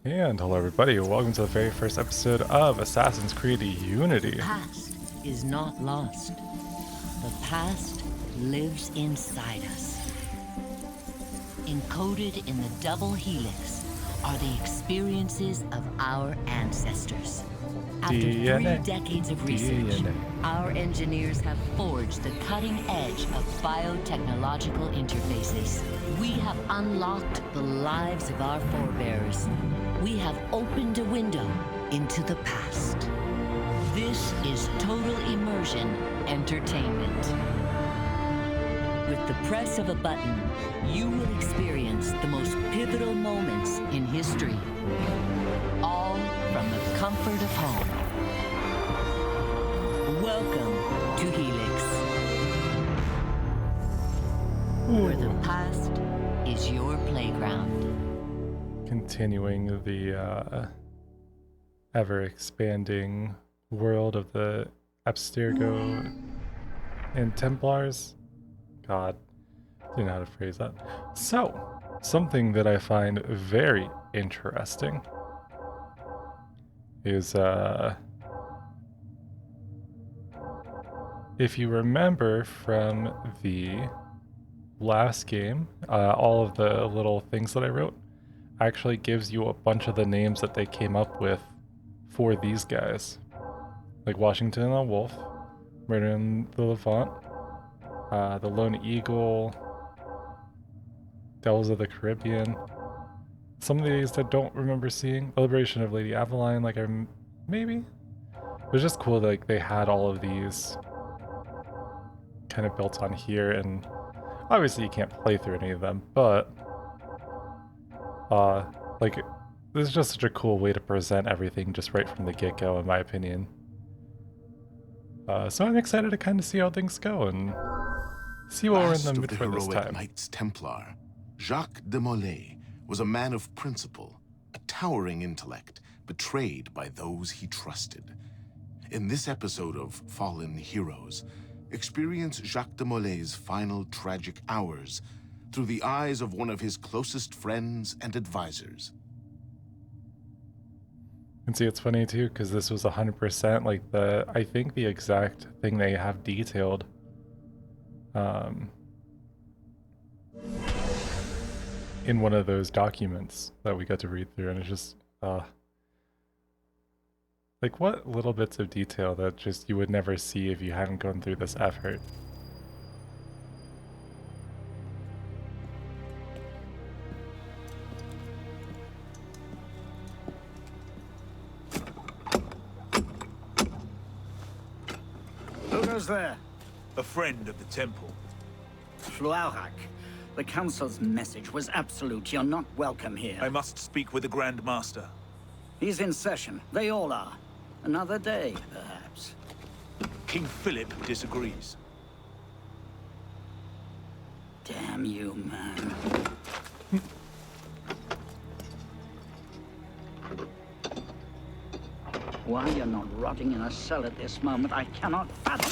And hello everybody, welcome to the very first episode of Assassin's Creed Unity. The past is not lost. The past lives inside us. Encoded in the double helix are the experiences of our ancestors. After DNA. 3 decades of research, DNA. our engineers have forged the cutting edge of biotechnological interfaces. We have unlocked the lives of our forebears. We have opened a window into the past. This is Total Immersion Entertainment. With the press of a button, you will experience the most pivotal moments in history. All from the comfort of home. Welcome to Helix, where the past is your playground. Continuing the ever-expanding world of the Abstergo and Templars. God, I don't know how to phrase that. So, something that I find very interesting is, if you remember from the last game, all of the little things that I wrote actually gives you a bunch of the names that they came up with for these guys. Like Washington and the Wolf, Murder in the Levant, the Lone Eagle, Devils of the Caribbean. Some of these I don't remember seeing. The Liberation of Lady Aveline, like maybe? It was just cool that like, they had all of these kind of built on here, and obviously you can't play through any of them, but like, this is just such a cool way to present everything just right from the get-go, in my opinion. So I'm excited to kind of see how things go and see what we're in the mood for this time. Knights Templar, Jacques de Molay was a man of principle, a towering intellect, betrayed by those he trusted. In this episode of Fallen Heroes, experience Jacques de Molay's final tragic hours through the eyes of one of his closest friends and advisors. And see, it's funny too, because this was 100% like I think the exact thing they have detailed. In one of those documents that we got to read through, and it's just, like, what little bits of detail that just you would never see if you hadn't gone through this effort. Who goes there? A friend of the temple. Schluaurak. The Council's message was absolute. You're not welcome here. I must speak with the Grand Master. He's in session. They all are. Another day, perhaps. King Philip disagrees. Damn you, man. Why you're not rotting in a cell at this moment, I cannot fathom.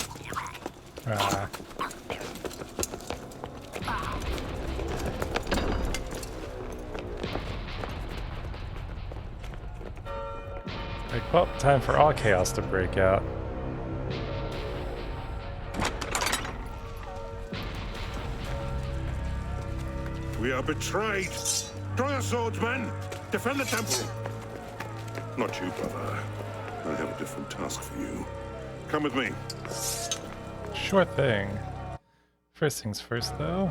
Like, well, time for all chaos to break out. We are betrayed. Draw your swords, men. Defend the temple. Not you, brother. I have a different task for you. Come with me. Sure thing. First things first, though.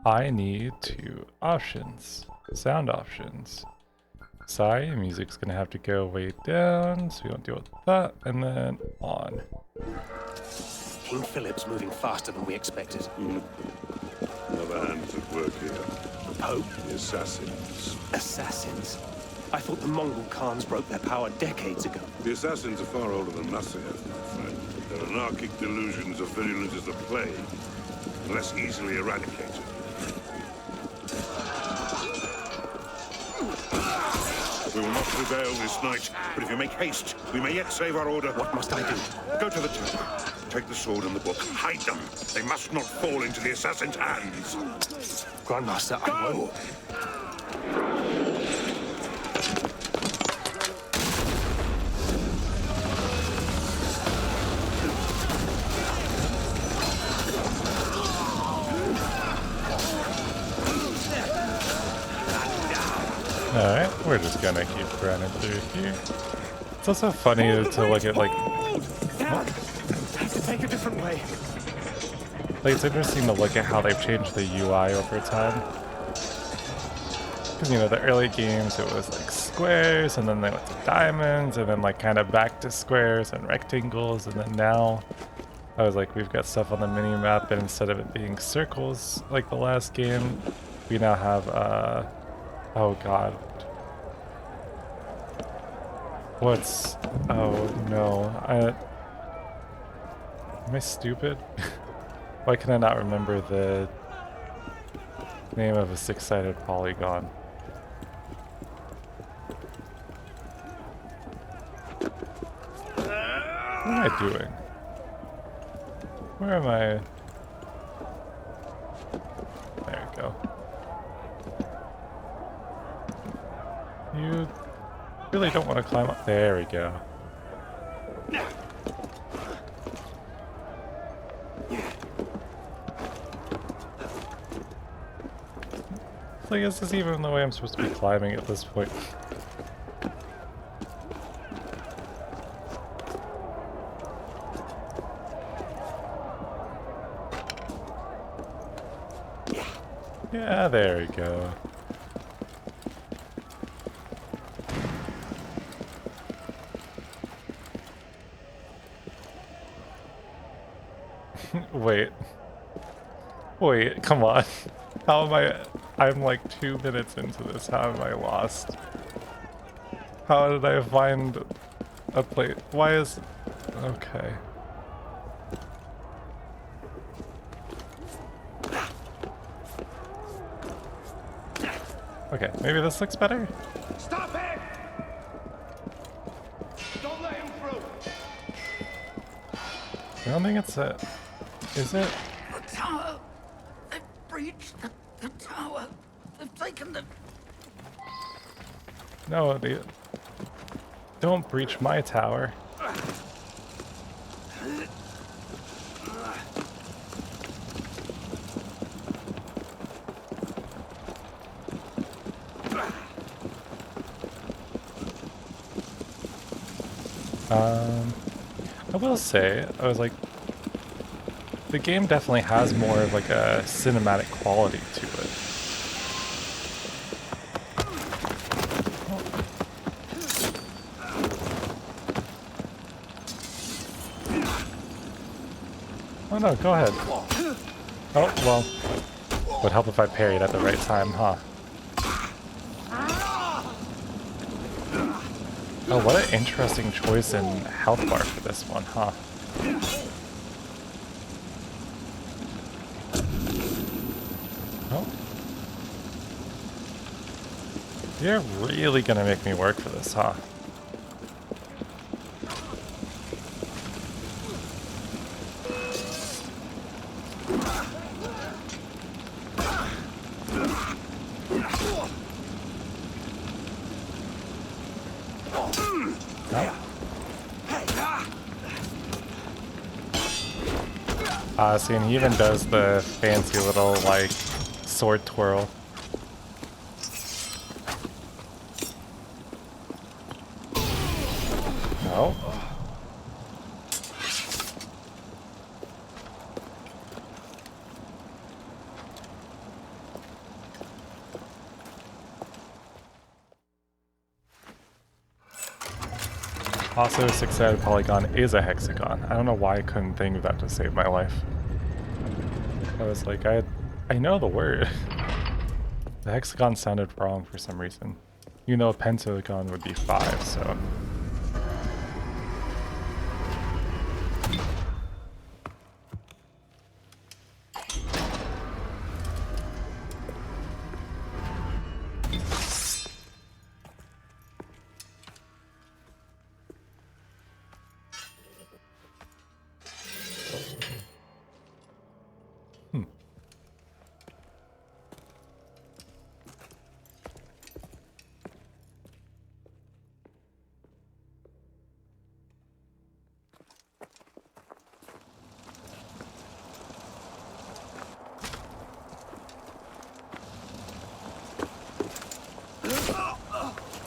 I need 2 options. Sound options. Sorry, music's gonna have to go way down, so we don't deal with that, and then on. King Philip's moving faster than we expected. Another hand's at work here. The Pope? The assassins. Assassins? I thought the Mongol Khans broke their power decades ago. The assassins are far older than us, my friend. Their anarchic delusions are virulent as the plague, and less easily eradicated. We will not prevail this night, but if you make haste, we may yet save our order. What must I do? Go to the temple. Take the sword and the book. Hide them. They must not fall into the assassin's hands. Grandmaster, I Go! will. Alright, we're just gonna keep running through here. It's also funny to look at, like... Dad! I have to take a different way. Like, it's interesting to look at how they've changed the UI over time. Because, you know, the early games, it was like squares, and then they went to diamonds, and then like kind of back to squares and rectangles, and then now I was like, we've got stuff on the mini map, and instead of it being circles like the last game, we now have, oh god. What's, oh no, am I stupid? Why can I not remember the name of a six-sided polygon? What am I doing? Where am I? There we go. You really don't want to climb up. There we go. Like, is this even the way I'm supposed to be climbing at this point? Yeah, there we go. Wait. Wait, come on. How am I... I'm like 2 minutes into this. How am I lost? How did I find a place? Why is... Okay. Okay, maybe this looks better? Stop him! Don't let him through! I don't think it's a... Is it? The tower! They've breached the tower! They've taken the... No, they... Don't breach my tower. I will say, I was like, the game definitely has more of like a cinematic quality to it. Oh no, go ahead. Oh, well, would help if I parried at the right time, huh? Oh, what an interesting choice in health bar for this one, huh? Oh. You're really gonna make me work for this, huh? See, and he even does the fancy little, like, sword twirl. No? Also, a six-sided polygon is a hexagon. I don't know why I couldn't think of that to save my life. I was like, I know the word. The hexagon sounded wrong for some reason. You know, a pentagon would be 5, so...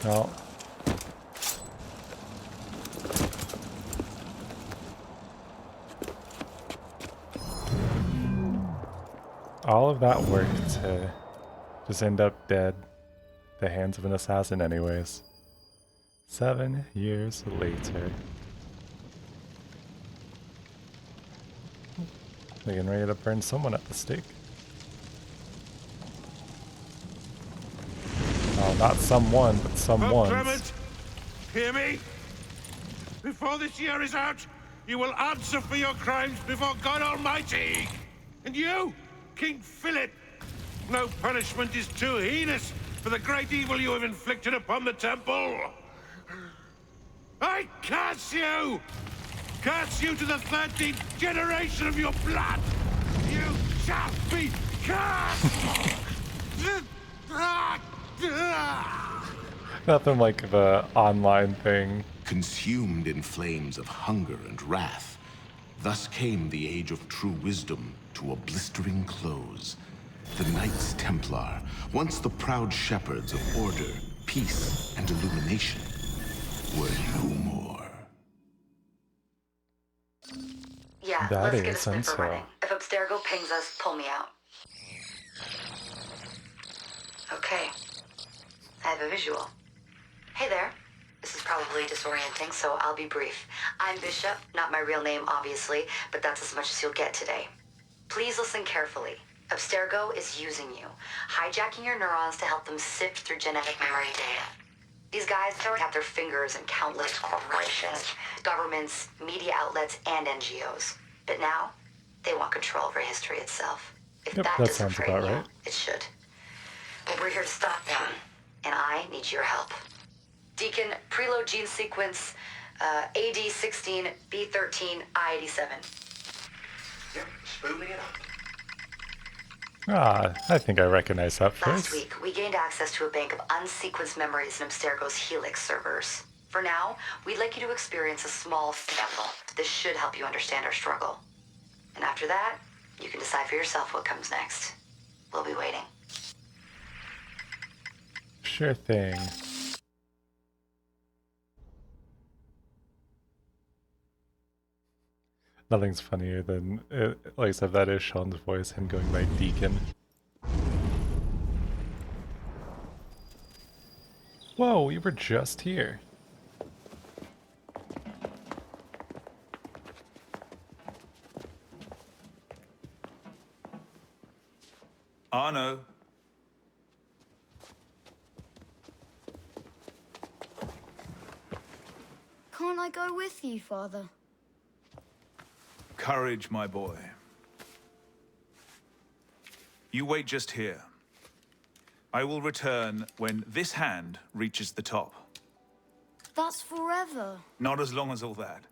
No. All of that work to just end up dead at the hands of an assassin anyways. 7 years later. They're getting ready to burn someone at the stake. Oh, not someone, but Oh, someone's. Clement! Hear me? Before this year is out, you will answer for your crimes before God Almighty! And you, King Philip, no punishment is too heinous for the great evil you have inflicted upon the temple! I curse you! Curse you to the 13th generation of your blood! You shall be cursed! Nothing like the online thing. Consumed in flames of hunger and wrath, thus came the age of true wisdom to a blistering close. The Knights Templar, once the proud shepherds of order, peace, and illumination, were no more. Yeah, That let's get a is sniffer Ezio. running. If Abstergo pings us, pull me out. Okay. I have a visual. Hey there. This is probably disorienting, so I'll be brief. I'm Bishop, not my real name, obviously, but that's as much as you'll get today. Please listen carefully. Abstergo is using you, hijacking your neurons to help them sift through genetic memory data. These guys have their fingers in countless corporations, governments, media outlets, and NGOs. But now, they want control over history itself. If Yep, that that doesn't sounds frighten about you, right. it should. But we're here to stop them, and I need your help. Deacon, preload gene sequence AD16, B13, I87. Yep, spooling it up. Ah, I think I recognize that Last voice. week, we gained access to a bank of unsequenced memories in Abstergo's Helix servers. For now, we'd like you to experience a small sample. This should help you understand our struggle. And after that, you can decide for yourself what comes next. We'll be waiting. Sure thing. Nothing's funnier than, like I said, that is Sean's voice, him going by Deacon. Whoa, we were just here. Arno, Can't I go with you, Father? courage, my boy. You wait just here. I will return when this hand reaches the top. That's forever. Not as long as all that.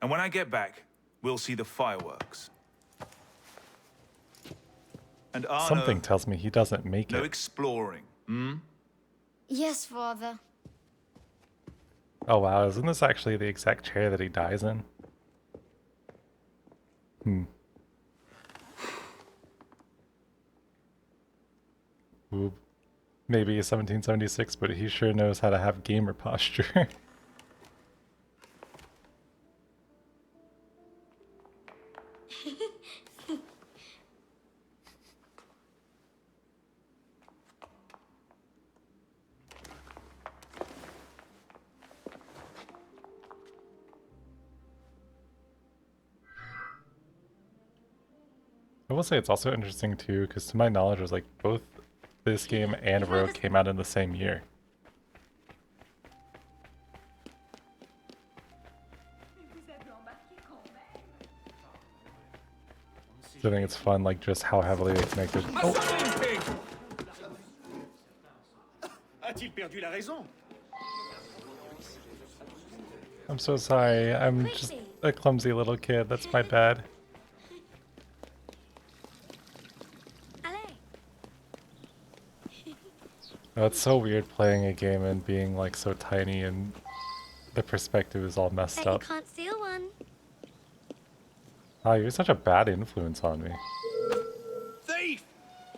And when I get back, we'll see the fireworks. And Arno, Something tells me he doesn't make no it. exploring, hmm? Yes, Father. Oh wow, isn't this actually the exact chair that he dies in? Ooh. Maybe 1776, but he sure knows how to have gamer posture. I will say it's also interesting too, because to my knowledge, it was like both this game and Rogue came out in the same year. So I think it's fun, like just how heavily they connected. Oh, A-t-il perdu la raison? I'm so sorry. I'm just a clumsy little kid. That's my bad. Oh, it's so weird playing a game and being like so tiny and the perspective is all messed up. Can't steal one. Oh, you're such a bad influence on me. Thief!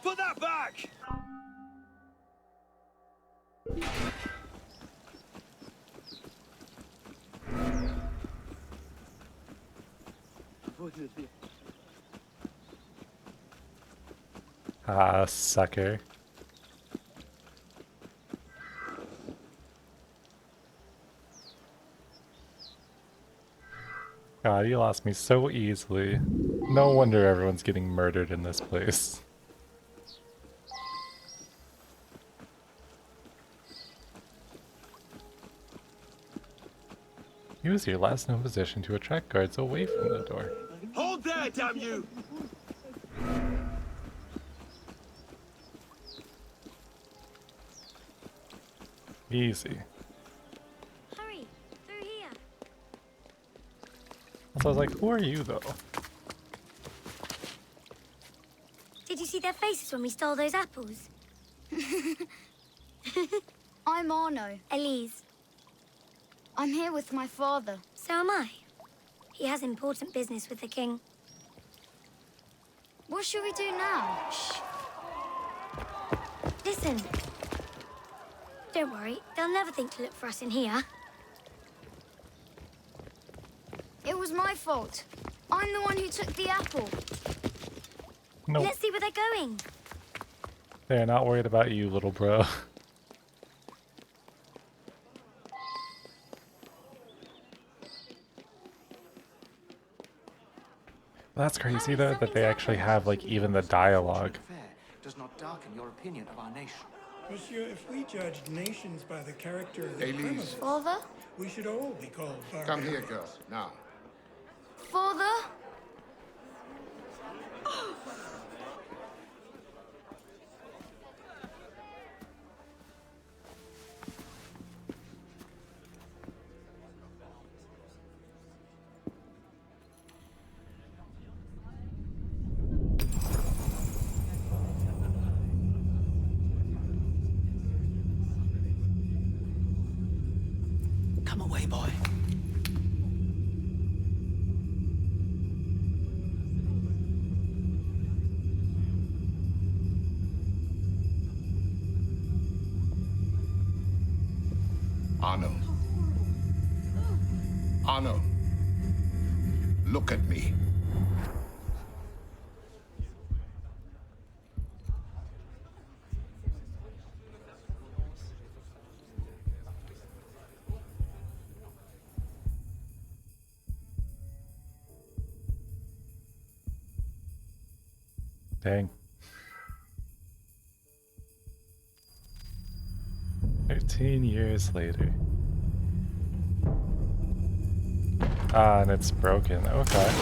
Put that back! Ah, sucker. God, you lost me so easily. No wonder everyone's getting murdered in this place. Use your last known position to attract guards away from the door. Hold there, damn you! Easy. Hurry, through here. So I was like, who are you though? Did you see their faces when we stole those apples? I'm Arno. Elise. I'm here with my father. So am I. He has important business with the king. What should we do now? Shh. Listen. Don't worry, they'll never think to look for us in here. It was my fault. I'm the one who took the apple. Nope. Let's see where they're going. They're not worried about you, little bro. That's crazy though, that they actually have like even the dialogue. Does not darken your opinion of our nation. Monsieur, if we judged nations by the character of the Elise. criminals, Father? we should all be called barbarians. Come here, girl, now. Father? Come away, boy. Arno. Arno. Look at me. Dang. 13 years later. Ah, and it's broken. Okay.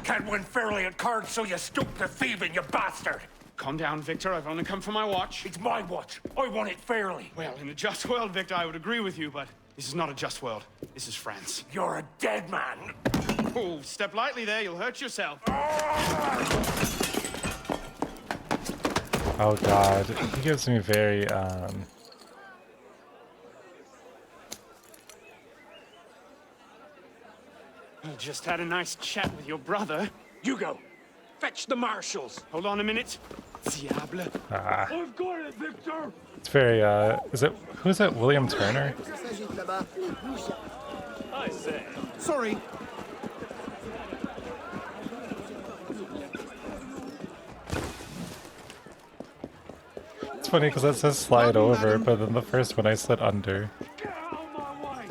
Can't win fairly at cards, so you stoop to thieving, you bastard! Calm down, Victor. I've only come for my watch. It's my watch. I want it fairly. Well, in a just world, Victor, I would agree with you, but this is not a just world. This is France. You're a dead man. Oh, step lightly there. You'll hurt yourself. Oh god, he gives me very, I just had a nice chat with your brother. You go. Fetch the marshals. Hold on a minute. Diable. I've got it, Victor. it's very, who's it, William Turner? I say. Sorry. It's funny because that says slide over, but then the first one I said under. Get out of my way.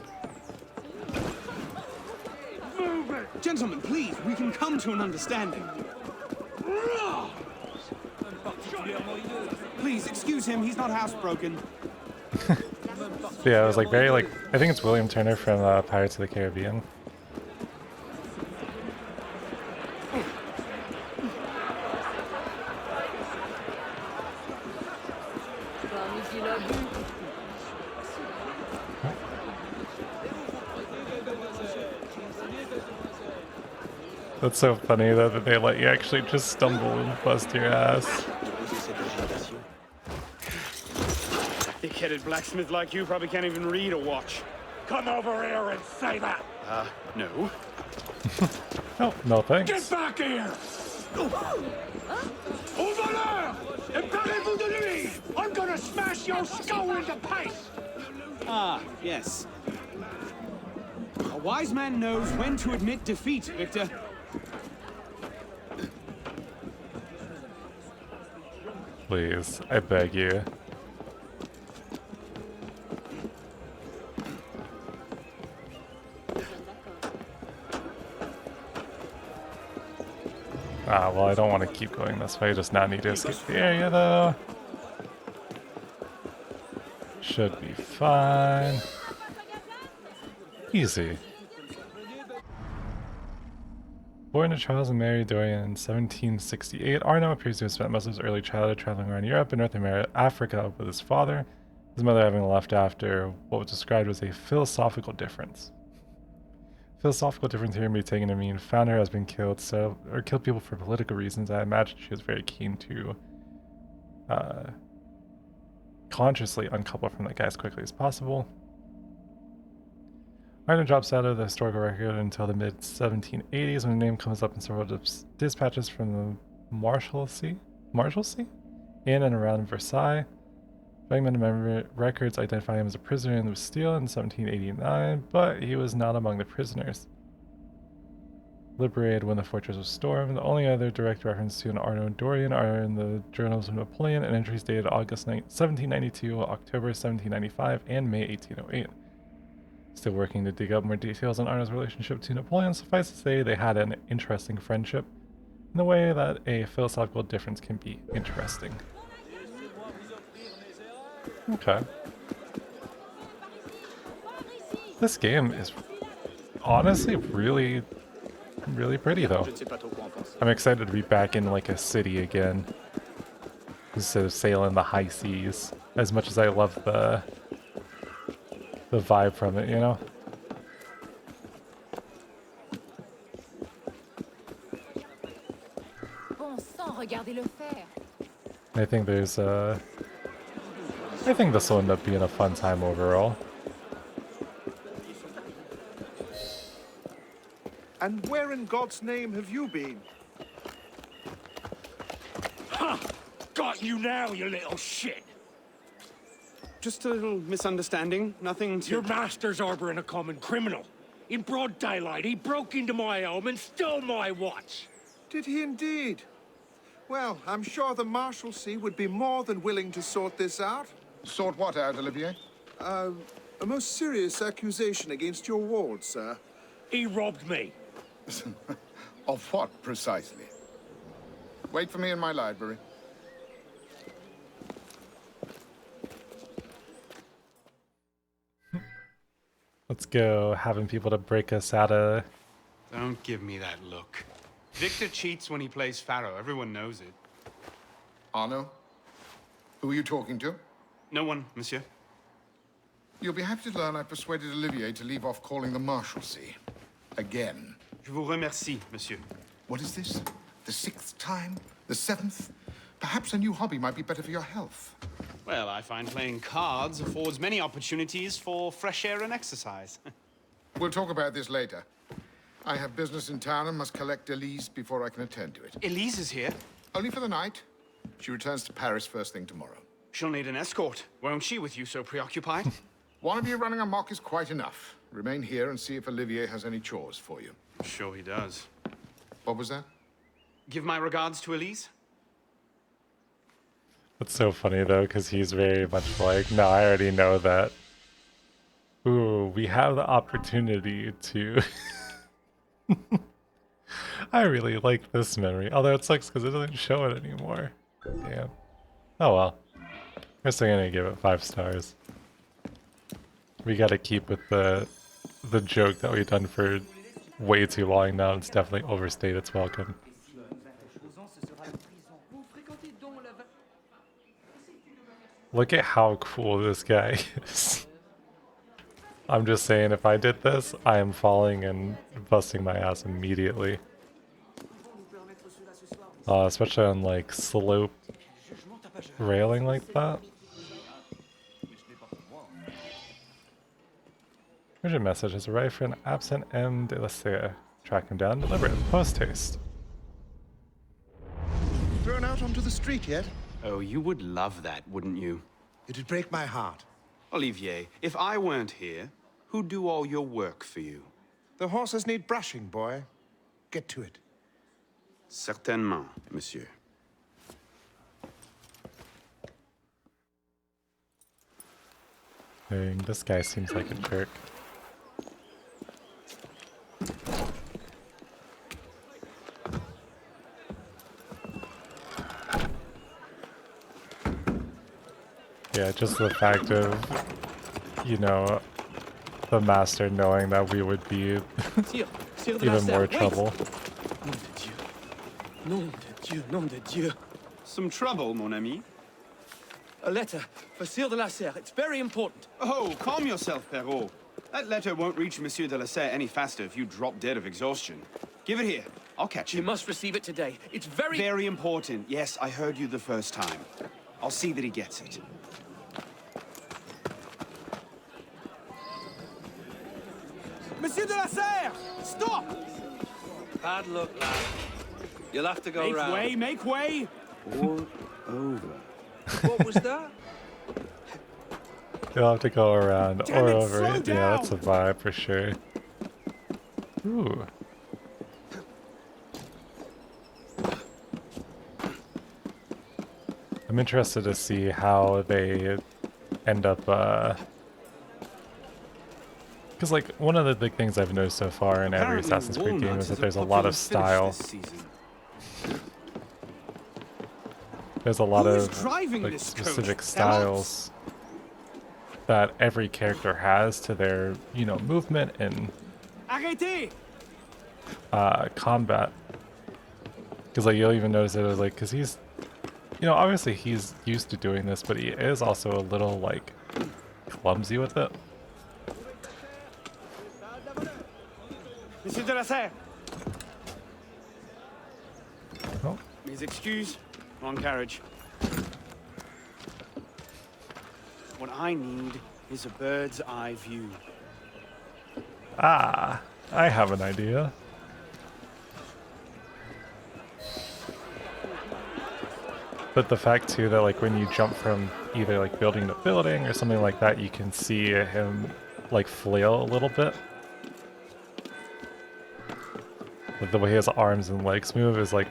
Move it. Gentlemen, please, we can come to an understanding. Please, excuse him. He's not housebroken. Yeah, I was like very like, I think it's William Turner from Pirates of the Caribbean. That's so funny though that they let you actually just stumble and bust your ass. Thick-headed blacksmith like you probably can't even read a watch. Come over here and say that. No. Oh, no thanks. Get back here. Au voleur! Emparez-vous de lui! I'm gonna smash your skull into paste! Ah, yes. A wise man knows when to admit defeat, Victor. Please, I beg you. Ah, well, I don't want to keep going this way, just now need to escape the area, though. Should be fine. Easy. Born to Charles and Mary Dorian in 1768, Arno appears to have spent most of his early childhood traveling around Europe and North Africa with his father, his mother having left after what was described as a philosophical difference. Philosophical difference here may be taken to mean founder has been killed, or killed people for political reasons. I imagine she was very keen to consciously uncouple from that guy as quickly as possible. Arno drops out of the historical record until the mid-1780s when the name comes up in several dispatches from the Marshalsea in and around Versailles. Fragmented records identify him as a prisoner in the Bastille in 1789, but he was not among the prisoners liberated when the fortress was stormed. The only other direct reference to an Arno and Dorian are in the Journals of Napoleon and entries dated August 1792, October 1795, and May 1808. Still working to dig up more details on Arno's relationship to Napoleon, suffice to say they had an interesting friendship, in the way that a philosophical difference can be interesting. Okay. This game is honestly really pretty though. I'm excited to be back in like a city again, instead of sailing the high seas, as much as I love the vibe from it, you know? I think there's I think this will end up being a fun time overall. And where in God's name have you been? Ha! Got you now, you little shit! Just a little misunderstanding. Nothing to... Your master's harboring a common criminal. In broad daylight, he broke into my home and stole my watch. Did he indeed? Well, I'm sure the Marshalsea would be more than willing to sort this out. Sort what out, Olivier? A most serious accusation against your ward, sir. He robbed me. Of what, precisely? Wait for me in my library. Let's go, having people to break us out of... Don't give me that look. Victor cheats when he plays Pharaoh. Everyone knows it. Arno? Who are you talking to? No one, monsieur. You'll be happy to learn I persuaded Olivier to leave off calling the Marshalsea. Again. Je vous remercie, monsieur. What is this? The 6th time? The 7th? Perhaps a new hobby might be better for your health. Well, I find playing cards affords many opportunities for fresh air and exercise. We'll talk about this later. I have business in town and must collect Elise before I can attend to it. Elise is here? Only for the night. She returns to Paris first thing tomorrow. She'll need an escort. Won't she, with you so preoccupied? One of you running amok is quite enough. Remain here and see if Olivier has any chores for you. Sure he does. What was that? Give my regards to Elise. That's so funny though, because he's very much like, no, I already know that. Ooh, we have the opportunity to... I really like this memory, although it sucks because it doesn't show it anymore. Damn. Oh well. I'm still gonna give it 5 stars. We gotta keep with the joke that we've done for way too long now. It's definitely overstayed its welcome. Look at how cool this guy is. I'm just saying, if I did this, I am falling and busting my ass immediately. Especially on like slope railing like that. Urgent message has arrived for an absent M. de la Serre. Track him down, deliver it. Post haste. Thrown out onto the street yet? Oh, you would love that, wouldn't you? It'd break my heart. Olivier, if I weren't here, who'd do all your work for you? The horses need brushing, boy. Get to it. Certainement, monsieur. Dang, this guy seems like a jerk. Yeah, just the fact of, you know, the master knowing that we would be even more trouble. Nom de Dieu, nom de Dieu. Some trouble, mon ami? A letter for Sire de la Serre. It's very important. Oh, calm yourself, Perrault. That letter won't reach Monsieur de la Serre any faster if you drop dead of exhaustion. Give it here. I'll catch you. You must receive it today. It's very... Very important. Yes, I heard you the first time. I'll see that he gets it. Monsieur de la Serre! Stop! Bad luck, lad. You'll have to go Make round. way, make way! Or over. What was that? You'll have to go around Damn or it, over. slow Yeah, that's a down! vibe for sure. Ooh. I'm interested to see how they end up, because like one of the big things I've noticed so far in every Apparently Assassin's Creed game walnuts is that is a there's a lot popular of finish style. this season. There's a lot Who is of driving like this coach? specific Tell us. styles that every character has to their, you know, movement and Arrêtez! combat. Because like you'll even notice it was like, because he's, you know, obviously he's used to doing this, but he is also a little like clumsy with it. Monsieur de la Serre! Oh. Mes excuses. Wrong carriage. What I need is a bird's eye view. Ah, I have an idea. But the fact too that like when you jump from either like building to building or something like that, you can see him like flail a little bit. Like the way his arms and legs move is like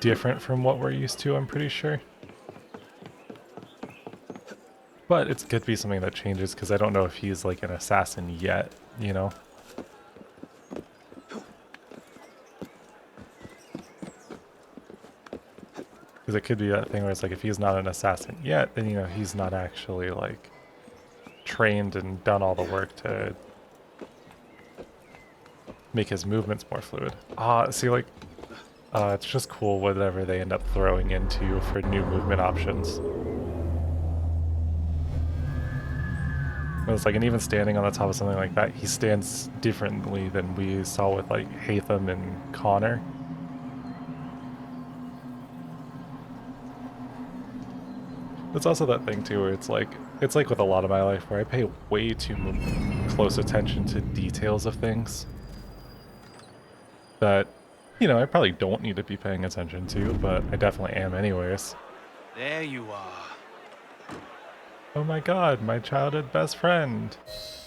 different from what we're used to, I'm pretty sure. But it could be something that changes because I don't know if he's like an assassin yet, you know? Because it could be that thing where it's like if he's not an assassin yet, then you know he's not actually like trained and done all the work to make his movements more fluid. See like it's just cool whatever they end up throwing into you for new movement options. It's like, and even standing on the top of something like that, he stands differently than we saw with like Hatham and Connor. It's also that thing too where it's like with a lot of my life where I pay way too close attention to details of things that, you know, I probably don't need to be paying attention to, but I definitely am anyways. There you are. Oh my god, my childhood best friend.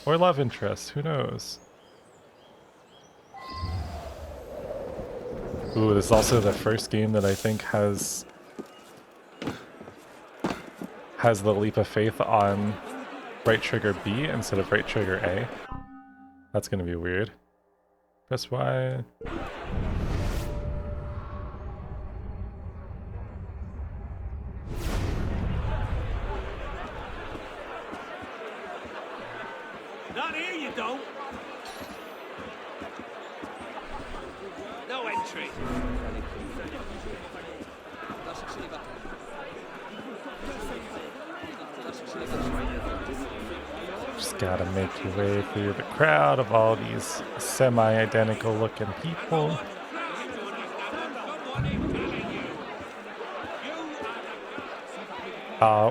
Or love interest, who knows? Ooh, this is also the first game that I think has the leap of faith on right trigger B instead of right trigger A. That's gonna be weird. Press Y. Not here, you don't. No entry. Just gotta make your way through the crowd of all these semi-identical looking people.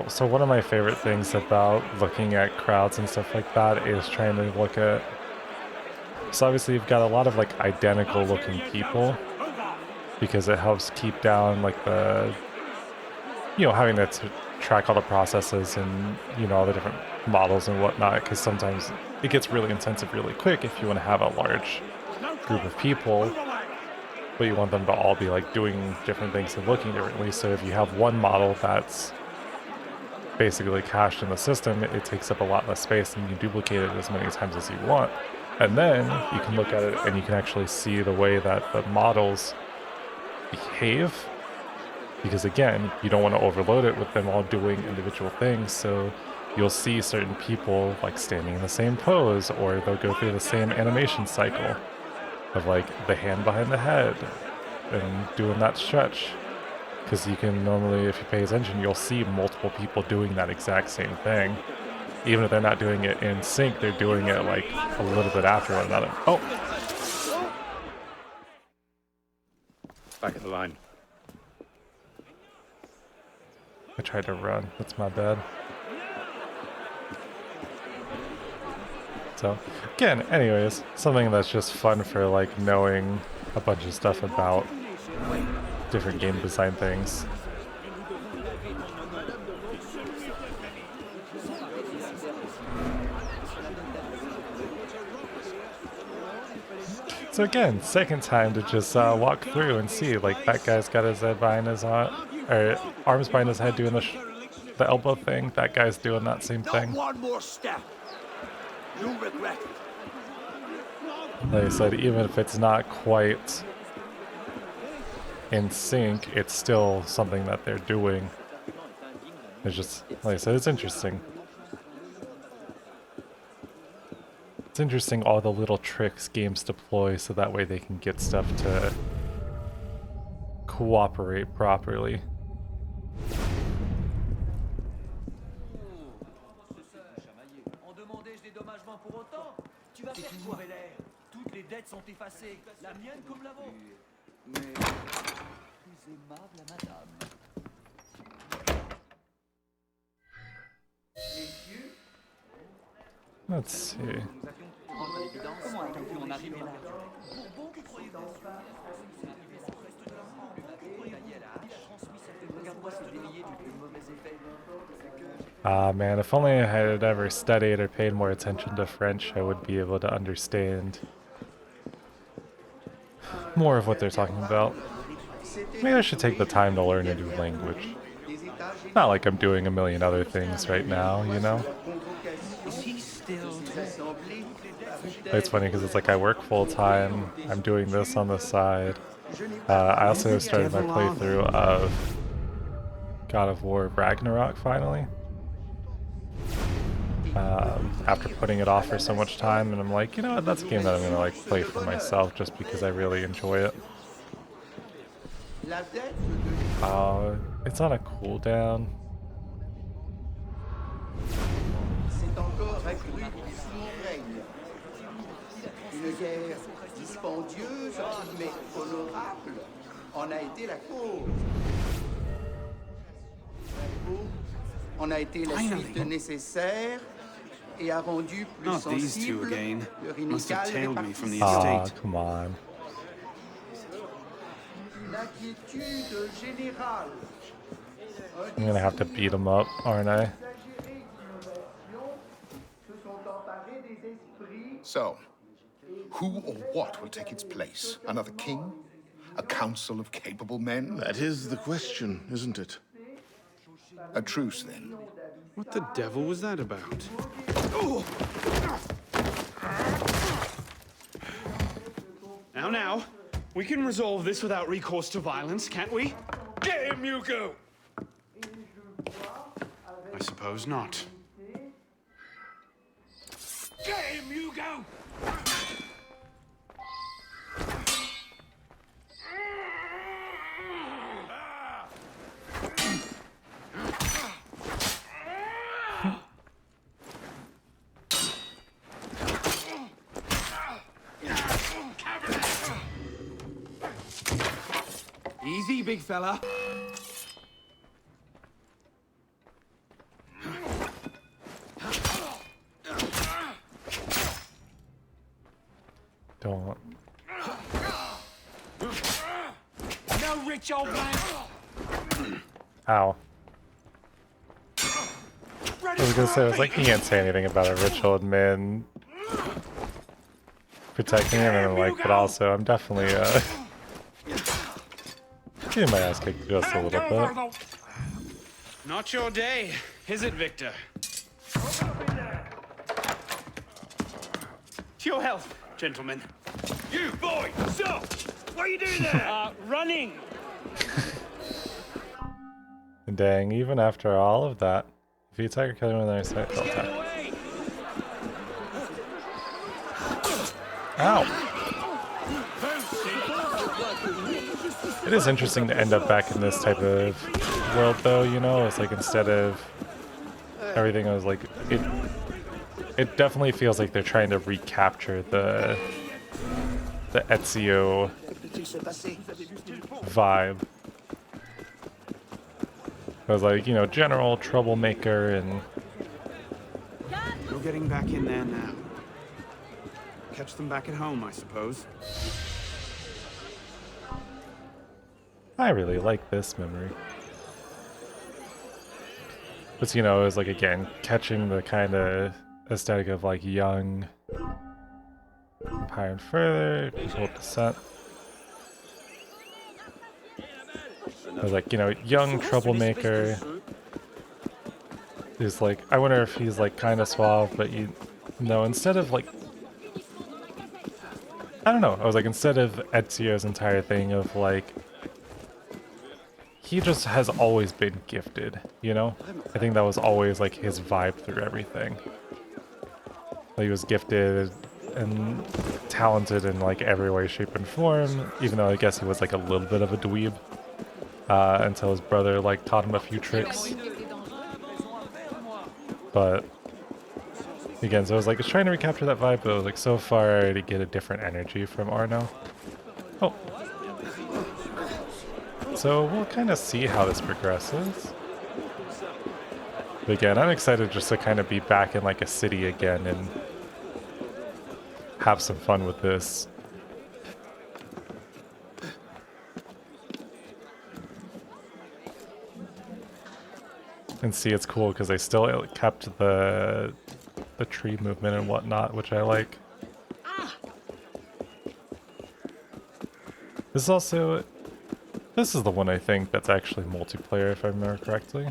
So one of my favorite things about looking at crowds and stuff like that is trying to look at... So obviously you've got a lot of like identical looking people because it helps keep down like the... You know, having to track all the processes and, you know, all the different models and whatnot, because sometimes it gets really intensive really quick if you want to have a large group of people. but you want them to all be like doing different things and looking differently. So if you have one model that's basically cached in the system, it takes up a lot less space and you can duplicate it as many times as you want. And then you can look at it and you can actually see the way that the models behave. Because again, you don't want to overload it with them all doing individual things. So you'll see certain people like standing in the same pose, or they'll go through the same animation cycle of like the hand behind the head and doing that stretch. Because you can normally, if you pay attention, you'll see multiple people doing that exact same thing. Even if they're not doing it in sync, they're doing it like a little bit after one another. Oh! Back of the line. I tried to run. That's my bad. So, again, anyways, something that's just fun for like knowing a bunch of stuff about different game design things. So again, second time to just walk through and see, like that guy's got his head behind his or arms behind his head doing the elbow thing. That guy's doing that same thing. One more step. You'll regret it. Like I said, even if it's not quite in sync, it's still something that they're doing. It's just, like I said, it's interesting. It's interesting all the little tricks games deploy so that way they can get stuff to cooperate properly. Let's see. Ah man, if only I had ever studied or paid more attention to French, I would be able to understand more of what they're talking about. Maybe I should take the time to learn a new language. Not like I'm doing a million other things right now, you know? It's funny because it's like I work full time, I'm doing this on the side. I also started my playthrough of God of War Ragnarok finally. After putting it off for so much time, and I'm like, you know what, that's a game that I'm gonna like play for myself just because I really enjoy it. It's on a cooldown. Une guerre dispendieuse mais honorable en a été la cause. En a été la suite nécessaire et a rendu plus sensible leur inégale répartition. Ah, come on. L'inquiétude générale. I'm gonna have to beat him up, aren't I? So, who or what will take its place? Another king? A council of capable men? That is the question, isn't it? A truce, then. What the devil was that about? Now, we can resolve this without recourse to violence, can't we? Get him, Hugo! I suppose not. Get him, Hugo! Easy, big fella. Don't. No, rich old man! Ow. I was gonna say, I was like, you can't say anything about a rich old man protecting him, and I'm like, but also, I'm definitely, Getting my ass kicked just a little bit. Not your day, is it, Victor? To your health, gentlemen. You boy, stop! What are you doing there? Running. Dang, even after all of that, if you attack or kill anyone in their sight, they'll attack. Ow! It is interesting to end up back in this type of world, though, you know? It's like instead of everything, I was like, it definitely feels like they're trying to recapture the Ezio vibe. I was like, you know, general troublemaker and... You're getting back in there now. Catch them back at home, I suppose. I really like this memory. But, you know, it was like, again, catching the kind of aesthetic of like young Empire and Further, Controlled Descent. I was like, you know, young troublemaker. He's like, I wonder if he's like kind of suave, but you know, instead of like, I don't know, I was like, instead of Ezio's entire thing of like, he just has always been gifted, you know? I think that was always like his vibe through everything. He was gifted and talented in like every way, shape, and form, even though I guess he was like a little bit of a dweeb until his brother like taught him a few tricks. But again, so I was like, I was trying to recapture that vibe, but I was like, so far to get a different energy from Arno. Oh. So we'll kind of see how this progresses. But again, I'm excited just to kind of be back in like a city again and have some fun with this. And see, it's cool because they still kept the tree movement and whatnot, which I like. This is also... This is the one I think that's actually multiplayer, if I remember correctly.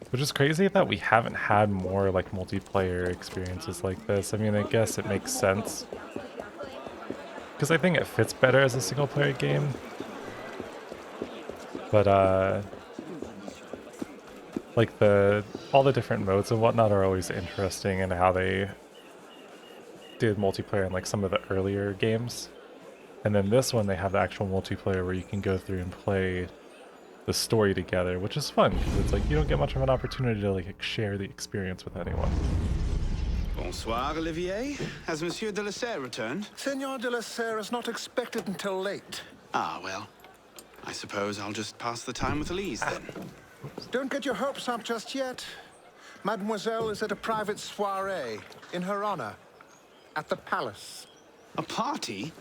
Which is crazy that we haven't had more like multiplayer experiences like this. I mean, I guess it makes sense. Because I think it fits better as a single player game. But like all the different modes and whatnot are always interesting in how they did multiplayer in like some of the earlier games. And then this one, they have the actual multiplayer where you can go through and play the story together, which is fun because it's like you don't get much of an opportunity to like share the experience with anyone. Bonsoir, Olivier. Has Monsieur de la Serre returned? Senor de la Serre is not expected until late. Ah, well, I suppose I'll just pass the time with Elise then. Don't get your hopes up just yet. Mademoiselle is at a private soiree in her honor at the palace. A party?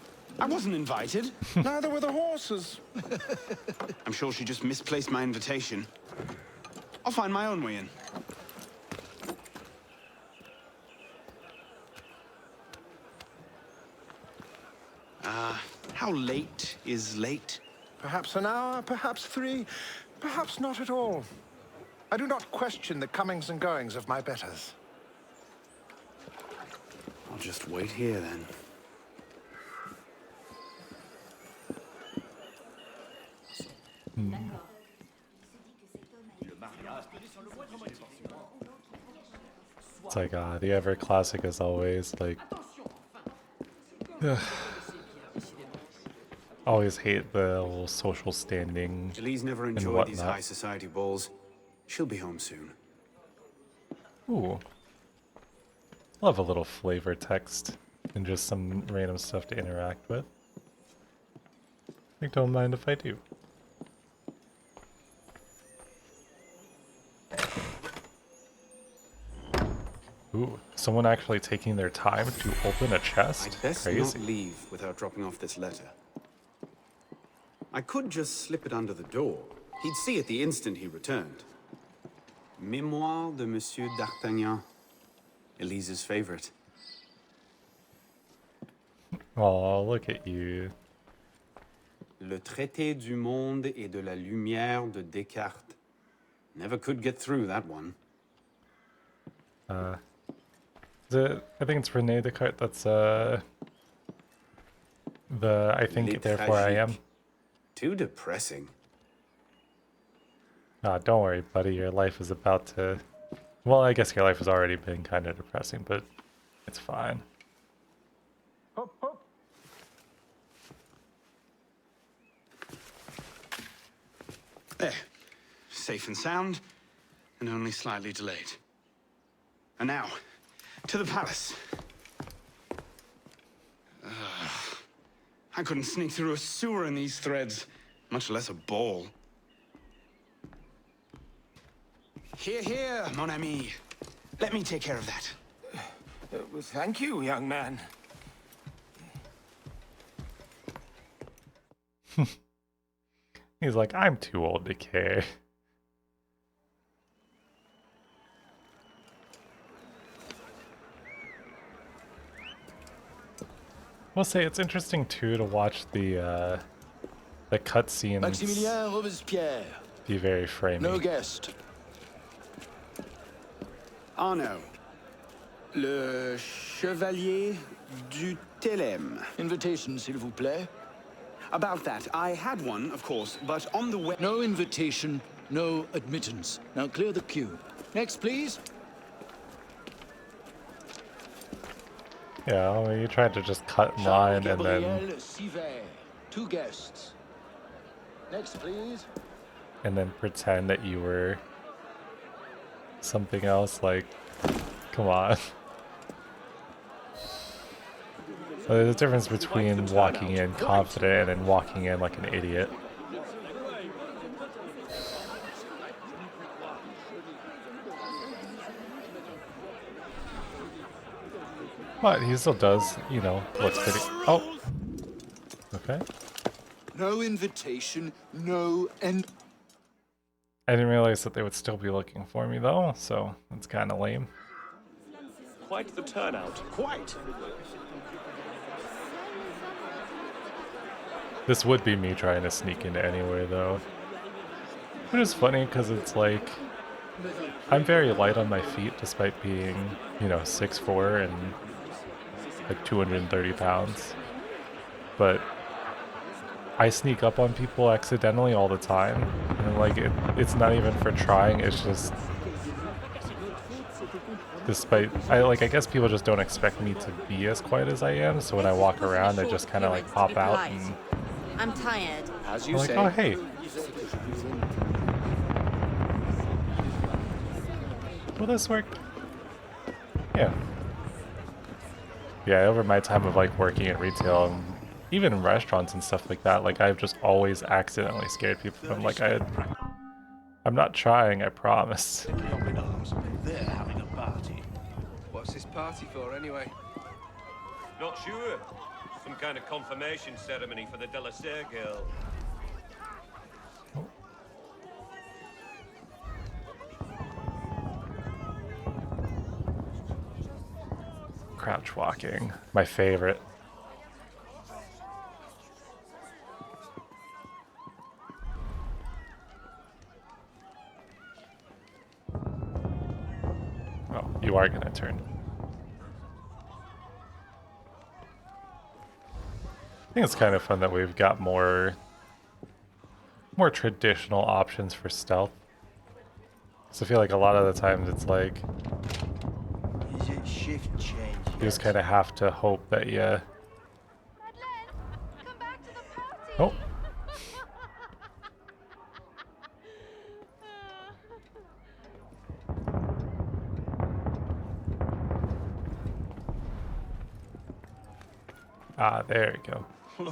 I wasn't invited. Neither were the horses. I'm sure she just misplaced my invitation. I'll find my own way in. How late is late? Perhaps an hour, perhaps 3, perhaps not at all. I do not question the comings and goings of my betters. I'll just wait here then. It's like, the ever classic as always, like... always hate the whole social standing Elise never and enjoyed these whatnot. high society balls. She'll be home soon. Ooh. Love a little flavor text and just some random stuff to interact with. I don't mind if I do. Ooh, someone actually taking their time to open a chest? I'd best Crazy. not leave without dropping off this letter. I could just slip it under the door. He'd see it the instant he returned. Mémoire de Monsieur d'Artagnan. Elise's favorite. Oh, look at you. Le traité du monde et de la lumière de Descartes. Never could get through that one. I think it's Rene Descartes. That's I think Les therefore I am. tragiques. Too depressing. Don't worry, buddy. Your life is about to. Well, I guess your life has already been kind of depressing, but it's fine. There. Safe and sound, and only slightly delayed. And now, to the palace. I couldn't sneak through a sewer in these threads, much less a ball. Here, here, mon ami. Let me take care of that. Well, thank you, young man. He's like, I'm too old to care. We'll say it's interesting too to watch the cutscenes Maximilien Robespierre. be very framey. No guest. Arno. Le Chevalier du Télème. Invitation, s'il vous plaît. About that, I had one, of course, but on the way... No invitation, no admittance. Now clear the queue. Next, please. Yeah, well, you tried to just cut in line and then... Gabriel Siver. 2 guests. Next, please. And then pretend that you were something else, like, come on. So there's a difference between walking in confident and then walking in like an idiot. But he still does, you know, looks pretty... Oh! Okay. No invitation, no end. I didn't realize that they would still be looking for me though, so that's kind of lame. Quite the turnout. Quite! This would be me trying to sneak into anywhere though. It is funny because it's like, I'm very light on my feet despite being, you know, 6'4" and like 230 pounds. But I sneak up on people accidentally all the time. And like, it's not even for trying, it's just, despite, I guess people just don't expect me to be as quiet as I am, so when I walk around, I just kind of like pop out and... I'm tired. As you like, say. oh, hey. Will this work? Yeah. Yeah, over my time of like working in retail and even in restaurants and stuff like that, like I've just always accidentally scared people. I'm like, I'm not trying, I promise. They're having a party. What's this party for, anyway? Not sure. Some kind of confirmation ceremony for the De La Serre girl. Crouch walking, my favorite. Oh, you are gonna turn. I think it's kind of fun that we've got more traditional options for stealth. So I feel like a lot of the times it's like Is it shift change? you just kind of have to hope that you... Oh. Ah, there you go.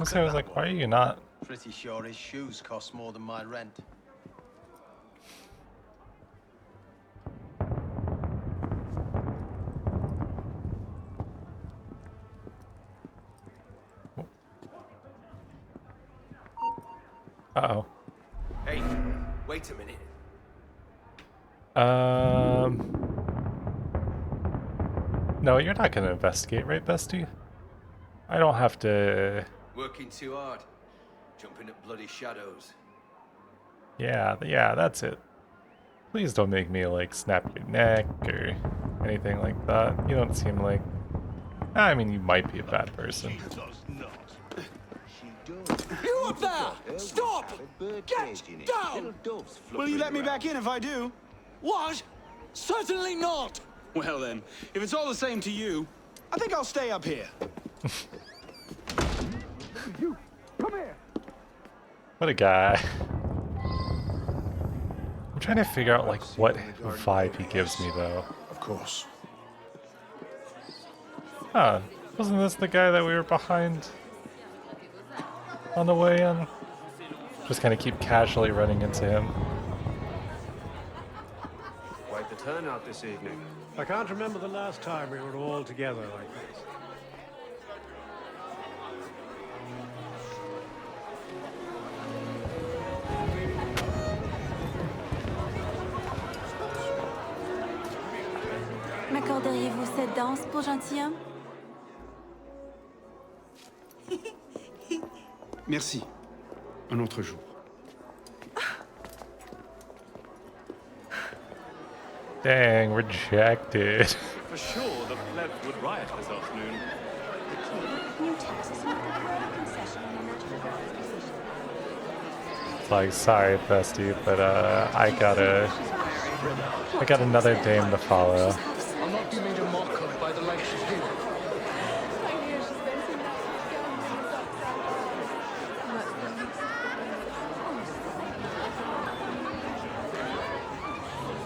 So I was like, why are you not? Pretty sure his shoes cost more than my rent. Uh-oh. Hey, wait a minute. No, you're not gonna investigate, right, bestie? I don't have to... Working too hard. Jumping at bloody shadows. Yeah, that's it. Please don't make me, like, snap your neck or anything like that. You don't seem like... I mean, you might be a bad person. You up there! Stop! Get down! Will you let me back in if I do? What? Certainly not! Well then, if it's all the same to you, I think I'll stay up here. You, come here! What a guy. I'm trying to figure out, like, what vibe he gives me, though. Of course. Huh. Wasn't this the guy that we were behind on the way in? Just kind of keep casually running into him. Quite the turnout this evening. I can't remember the last time we were all together like this. M'accorderiez-vous cette danse pour gentilhomme? Merci. Un autre jour. Dang, rejected. For sure, the plebs would riot this afternoon. It's like, sorry, bestie, but I got another dame to follow. I'll not be made a mock of by the likes of you.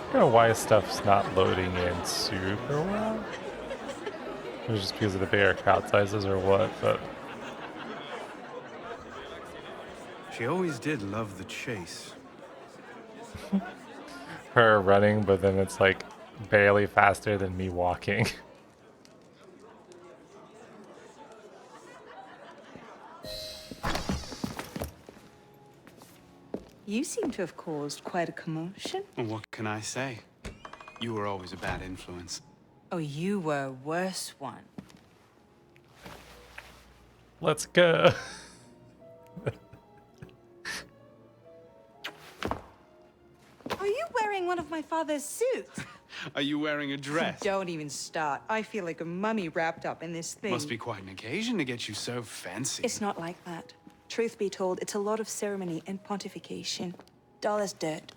I don't know why stuff's not loading in super well. It's just because of the bigger crowd sizes or what, but... She always did love the chase. Her running, but then it's like barely faster than me walking. You seem to have caused quite a commotion. Well, what can I say? You were always a bad influence. Oh, you were a worse one. Let's go. Are you wearing one of my father's suits? Are you wearing a dress? Don't even start. I feel like a mummy wrapped up in this thing. Must be quite an occasion to get you so fancy. It's not like that. Truth be told, it's a lot of ceremony and pontification. Dull as dirt.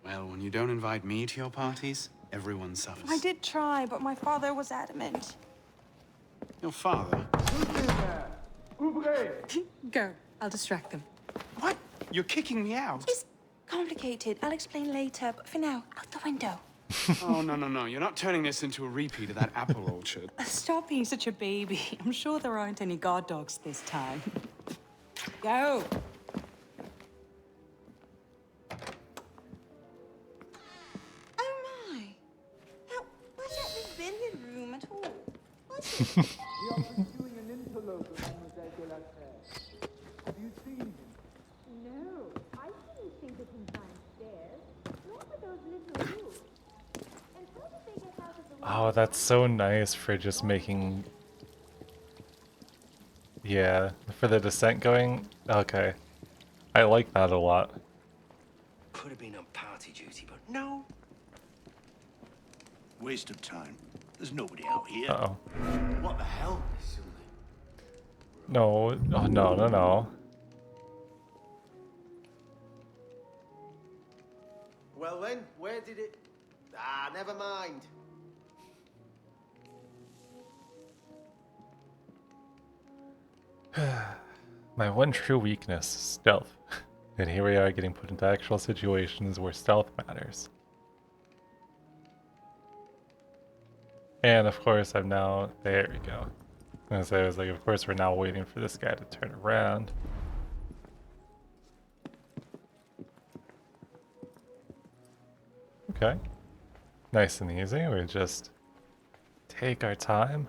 Well, when you don't invite me to your parties, everyone suffers. I did try, but my father was adamant. Your father? Go. I'll distract them. What? You're kicking me out? It's complicated. I'll explain later, but for now, out the window. Oh, no. You're not turning this into a repeat of that apple orchard. Stop being such a baby. I'm sure there aren't any guard dogs this time. Go! Oh my! Now, was that the billiard room at all? Was it? We are pursuing an interloper, Mademoiselle de la Serre. Have you seen him? No, I didn't think of him downstairs. Nor were those little rooms. And how did they get out of the way? Oh, that's so nice for just making... Yeah, for the descent going? Okay. I like that a lot. Could have been on party duty, but no. Waste of time. There's nobody out here. Uh-oh. What the hell? No. Oh, no. Well then, where did it... Ah, never mind. My one true weakness, stealth. And here we are getting put into actual situations where stealth matters. And of course I'm now... There we go. And so I was like, of course we're now waiting for this guy to turn around. Okay. Nice and easy. We just take our time.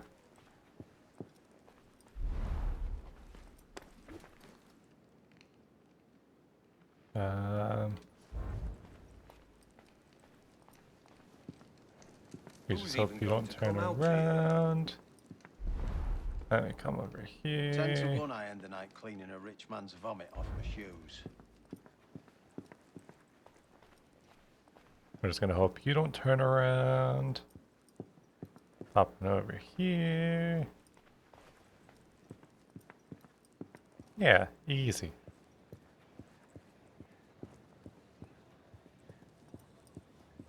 We just hope you don't turn around. Let me come over 10 to here. 1 I end the night cleaning a rich man's vomit off my shoes. We're just gonna hope you don't turn around. Hopping over here. Yeah, easy.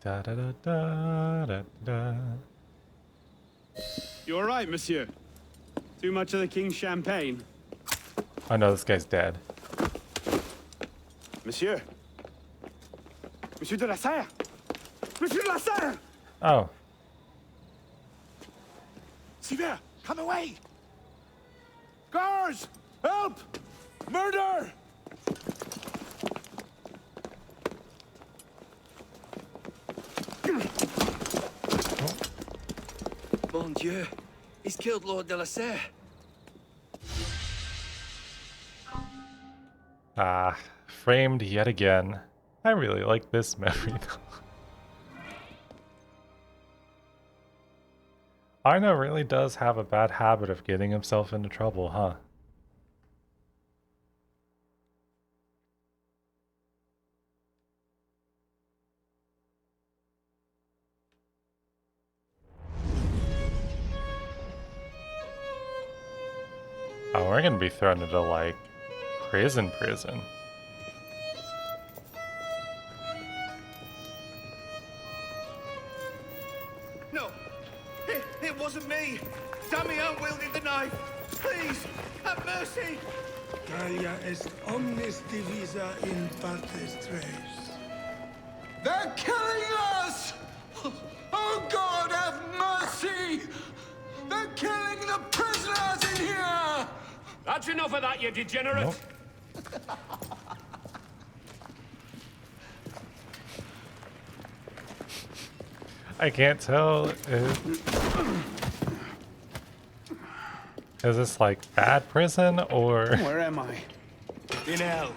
Da da da da da da. You all right, monsieur? Too much of the king's champagne? I know this guy's dead. Monsieur? Monsieur de la Serre? Monsieur de la Serre! Oh. Sivert, come away! Guards! Help! Murder! Mon Dieu, he's killed Lord de la Serre. Ah, framed yet again. I really like this memory though. Arno really does have a bad habit of getting himself into trouble, huh? Oh, we're gonna be thrown into, like, prison. No! It wasn't me! Damian wielded the knife! Please! Have mercy! Talia est omnis divisa in partes tres. They're killing us! Oh God, have mercy! They're killing the prisoners in here! That's enough of that, you degenerate! Nope. I can't tell is this like bad prison or Where am I? In hell.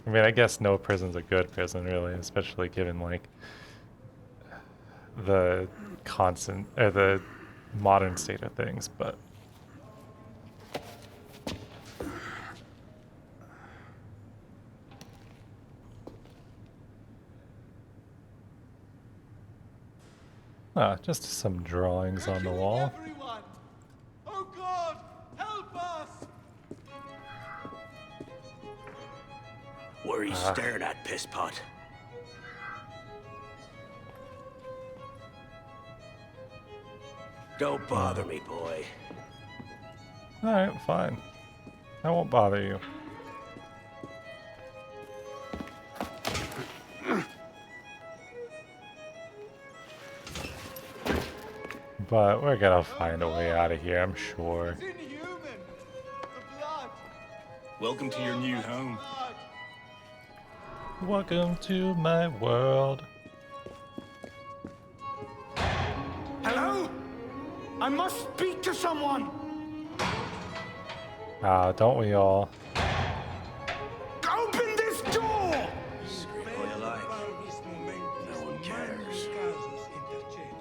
I mean, I guess no prison's a good prison, really, especially given, like, the constant, or the modern state of things, but... Ah, just some drawings on the wall. Everyone! Oh God! Help us! What are you staring at, pisspot? Don't bother me, boy. Alright, fine. I won't bother you. But we're gonna find a way out of here, I'm sure. Welcome to your new home. Welcome to my world. Hello? I must speak to someone! Ah, don't we all? Open this door! Scream all you like. No one cares.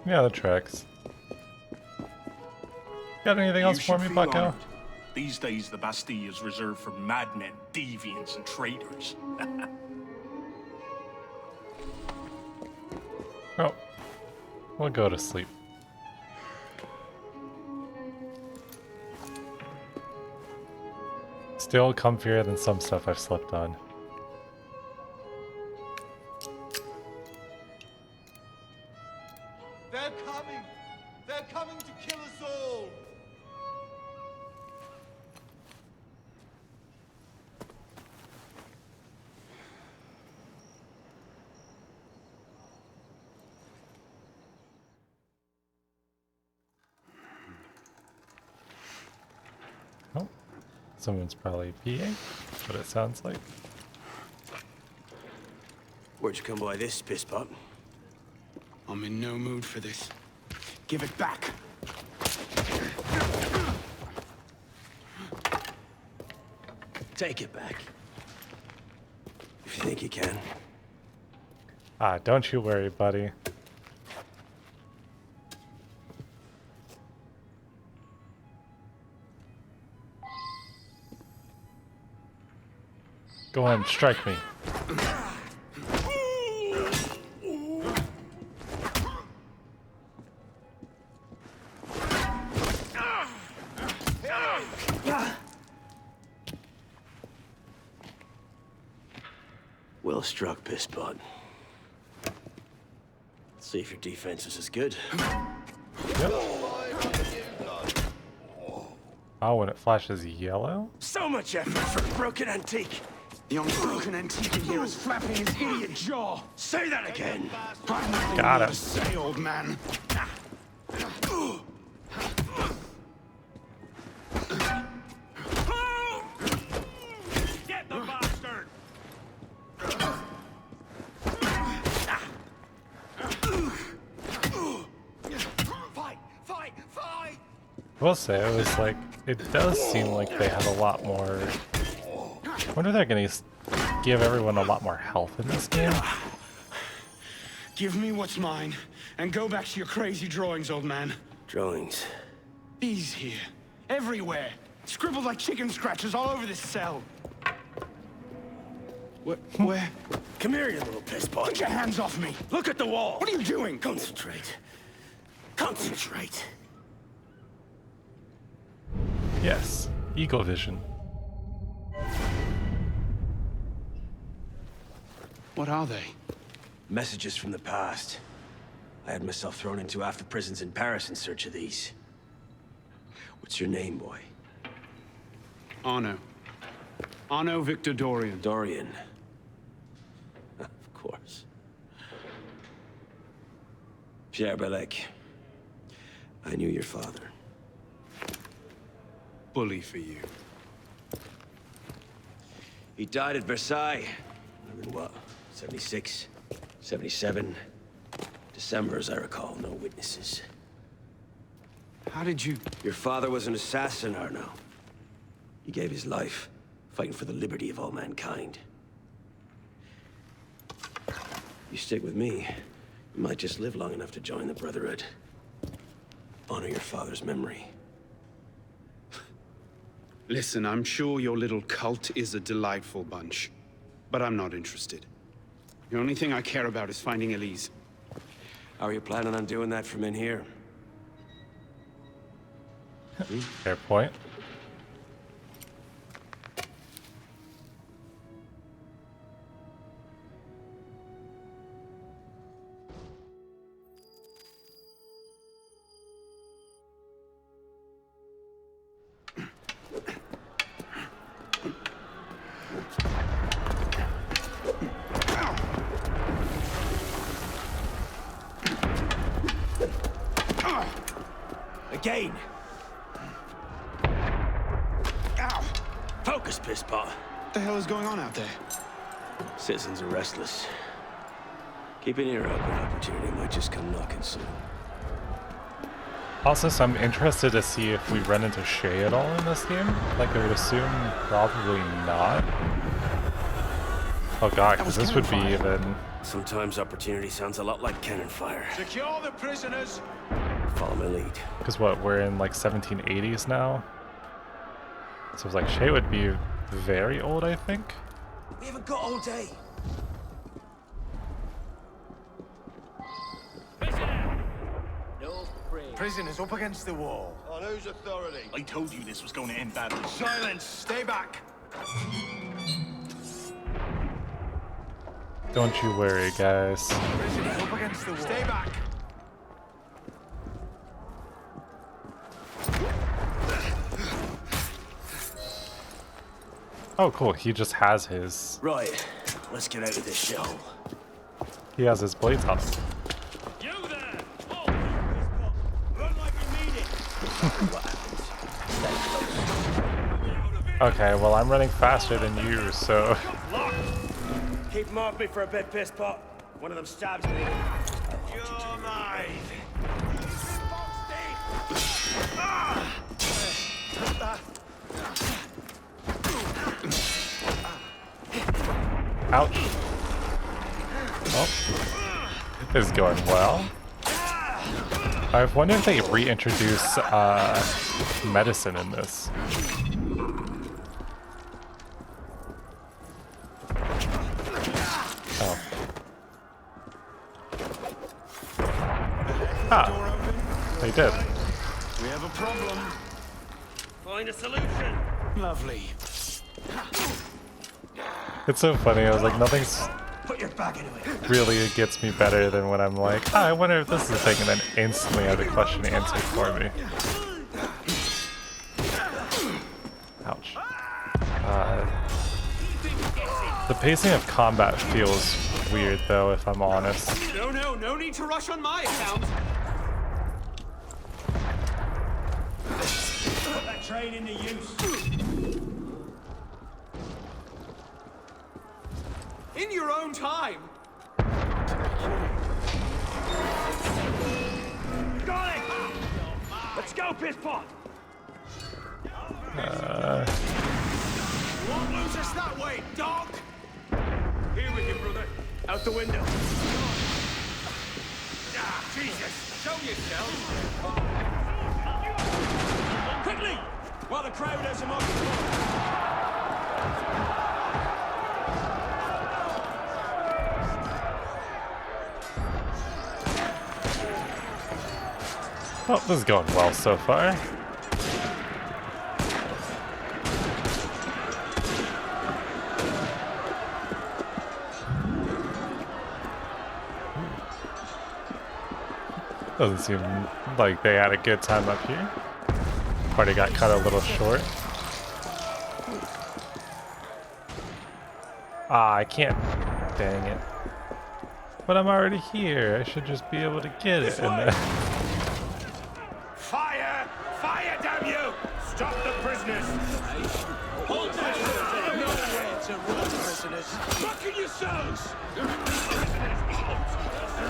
Yeah, the tricks. Got anything else for me, Bucko? Honored. These days, the Bastille is reserved for madmen, deviants, and traitors. Oh. We'll go to sleep. Still comfier than some stuff I've slept on. They're coming! They're coming to kill us all! Oh. Someone's probably peeing, what it sounds like. Where'd you come by this, pisspot? I'm in no mood for this. Give it back. Take it back. If you think you can. Ah, don't you worry, buddy. Go on, strike me. Well struck, Pisspot. See if your defense is as good. Oh, when it flashes yellow? So much effort for a broken antique. The only broken antique in here is flapping his idiot jaw. Say that again. Got him. Say, old man. Get the bastard! Fight! Fight! Fight! I will say, it was like, it does seem like they have a lot more. I wonder if they're gonna give everyone a lot more health in this game. Give me what's mine, and go back to your crazy drawings, old man. Drawings. These here. Everywhere. Scribbled like chicken scratches all over this cell. Where? Come here, you little pisspot. Get your hands off me! Look at the wall! What are you doing? Concentrate. Concentrate. Yes, Eagle Vision. What are they? Messages from the past. I had myself thrown into half the prisons in Paris in search of these. What's your name, boy? Arno. Arno Victor Dorian. Dorian. Of course. Pierre Belec. I knew your father. Bully for you. He died at Versailles. In what? 76? 77? December, as I recall. No witnesses. How did you... Your father was an assassin, Arno. He gave his life, fighting for the liberty of all mankind. You stick with me, you might just live long enough to join the Brotherhood. Honor your father's memory. Listen, I'm sure your little cult is a delightful bunch, but I'm not interested. The only thing I care about is finding Elise. How are you planning on doing that from in here? Fair point. Again! Ow! Focus, Pisspot. What the hell is going on out there? Citizens are restless. Keep an ear open. Opportunity might just come knocking soon. Also, so I'm interested to see if we run into Shay at all in this game. Like, I would assume probably not. Oh god, because this would be even... Sometimes opportunity sounds a lot like cannon fire. Secure the prisoners! Follow my lead. Because what, we're in like 1780s now? So it's like Shay would be very old, I think. We haven't got all day. Prison is up against the wall. On whose authority? I told you this was going to end badly. Silence! Stay back! Don't you worry, guys. Prison is up against the wall. Stay back! Oh, cool. He just has his... Right. Let's get out of this shell. He has his blades up. You there! Oh! Run like you mean it! Okay, well, I'm running faster than you, so... Keep them off me for a bit, Pisspot. One of them stabs me. You're mine! Ouch. Well, this is going well. I wonder if they reintroduce medicine in this. They did. We have a problem. Find a solution. Lovely. It's so funny. I was like, nothing's Put your back into it. really gets me better than when I'm like, I wonder if this is a thing, and then instantly have the question answered for me. Ouch. The pacing of combat feels weird, though, if I'm honest. No need to rush on my account. Put that train into use. In your own time. Got it! Let's go, piss pot! Won't lose us that way, dog. Here with you, brother. Out the window. Ah, Jesus, show yourself. Quickly! While the crowd has him on the floor. Well, this is going well so far. Doesn't seem like they had a good time up here. Party got cut a little short. Ah, I can't. Dang it. But I'm already here. I should just be able to get it. And then... Fire! Fire, damn you! Stop the prisoners! Hold that! Nowhere to run, prisoners. Buckle yourselves!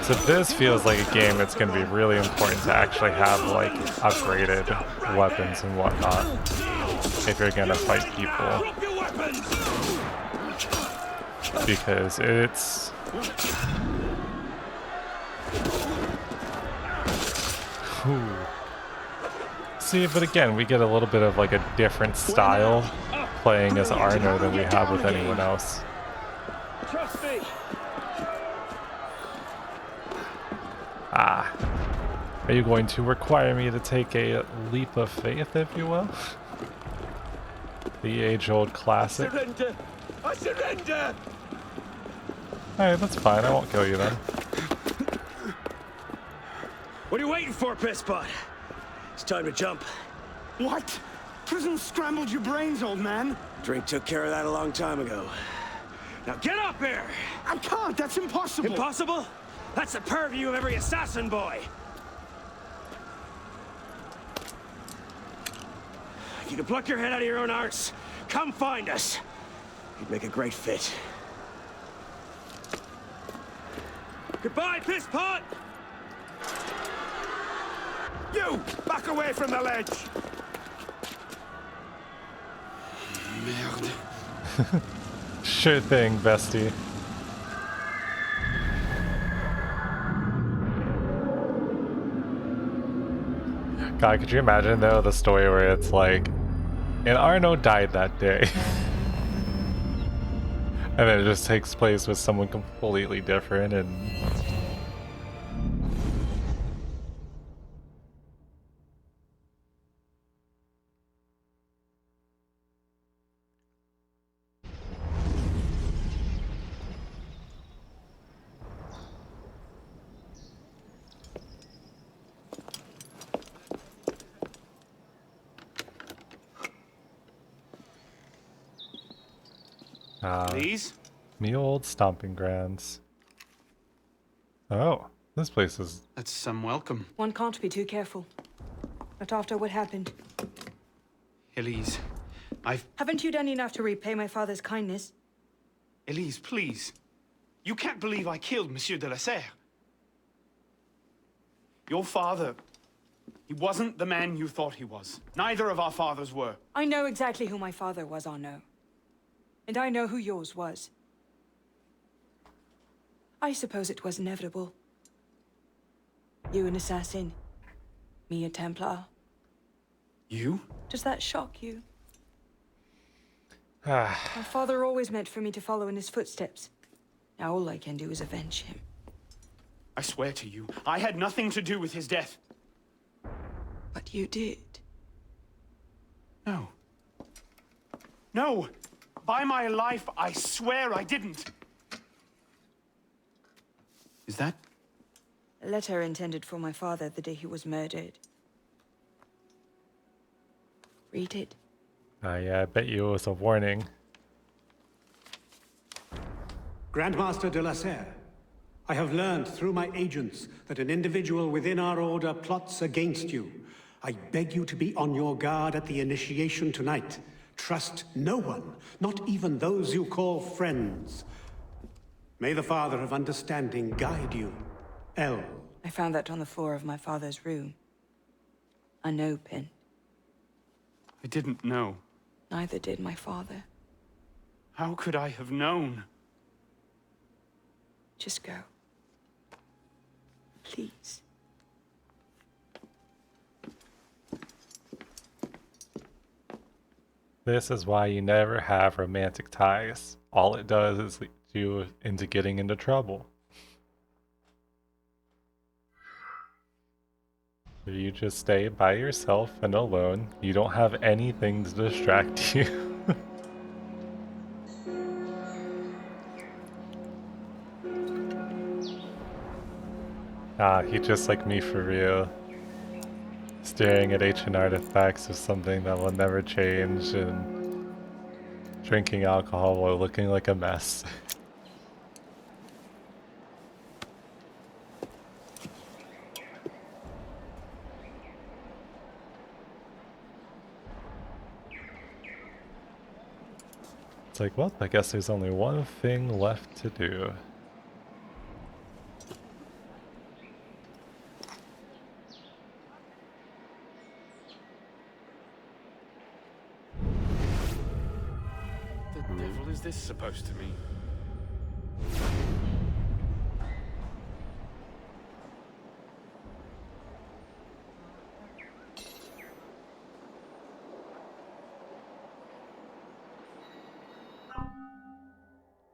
So this feels like a game that's going to be really important to actually have like upgraded weapons and whatnot if you're going to fight people. Because it's... Ooh. See, but again, we get a little bit of like a different style playing as Arno than we have with anyone else. Trust me. Ah. Are you going to require me to take a leap of faith, if you will? The age-old classic. Surrender! I surrender! Alright, that's fine. I won't kill you then. What are you waiting for, pisspot? It's time to jump. What? Prison scrambled your brains, old man. Drink took care of that a long time ago. Now get up here! I can't, that's impossible. Impossible? That's the purview of every assassin boy. If you can pluck your head out of your own arse, come find us. You'd make a great fit. Goodbye, pisspot! You! Back away from the ledge! Merde. Sure thing, bestie. God, could you imagine though the story where it's like, and Arno died that day. And then it just takes place with someone completely different and... Please? Me old stomping grounds. Oh, this place is... That's some welcome. One can't be too careful. Not after what happened. Elise, Haven't you done enough to repay my father's kindness? Elise, please. You can't believe I killed Monsieur de la Serre. Your father... He wasn't the man you thought he was. Neither of our fathers were. I know exactly who my father was, Arno. And I know who yours was. I suppose it was inevitable. You an assassin, me a Templar. You? Does that shock you? Ah. My father always meant for me to follow in his footsteps. Now all I can do is avenge him. I swear to you, I had nothing to do with his death. But you did. No. No! By my life, I swear I didn't! Is that? A letter intended for my father the day he was murdered. Read it. Yeah, I bet you it was a warning. Grandmaster de la Serre, I have learned through my agents that an individual within our order plots against you. I beg you to be on your guard at the initiation tonight. Trust no one, not even those you call friends. May the Father of Understanding guide you. L. I found that on the floor of my father's room. Unopened. I didn't know. Neither did my father. How could I have known? Just go. Please. This is why you never have romantic ties. All it does is lead you into getting into trouble. If you just stay by yourself and alone, you don't have anything to distract you. He's just like me for real. Staring at ancient artifacts is something that will never change, and drinking alcohol while looking like a mess. It's like, well, I guess there's only one thing left to do. The devil is this supposed to mean?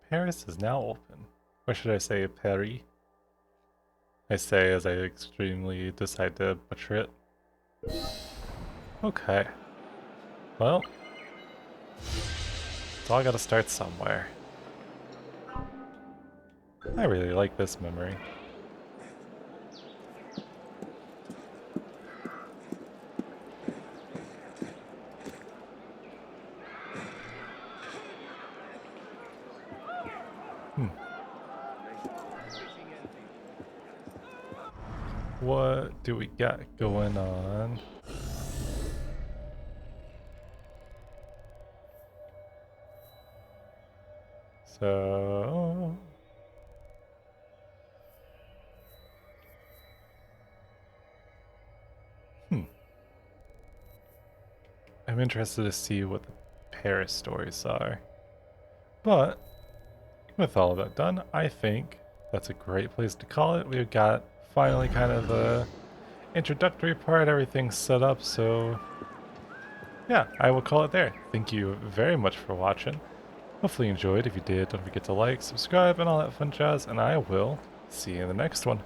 Paris is now open. Or should I say Paris? I say as I extremely decide to butcher it. Okay. Well, it's all gotta start somewhere. I really like this memory. What do we got going on? So... I'm interested to see what the Paris stories are. But, with all of that done, I think that's a great place to call it. We've got finally kind of the introductory part, everything's set up, so yeah, I will call it there. Thank you very much for watching. Hopefully you enjoyed. If you did, don't forget to like, subscribe, and all that fun jazz, and I will see you in the next one.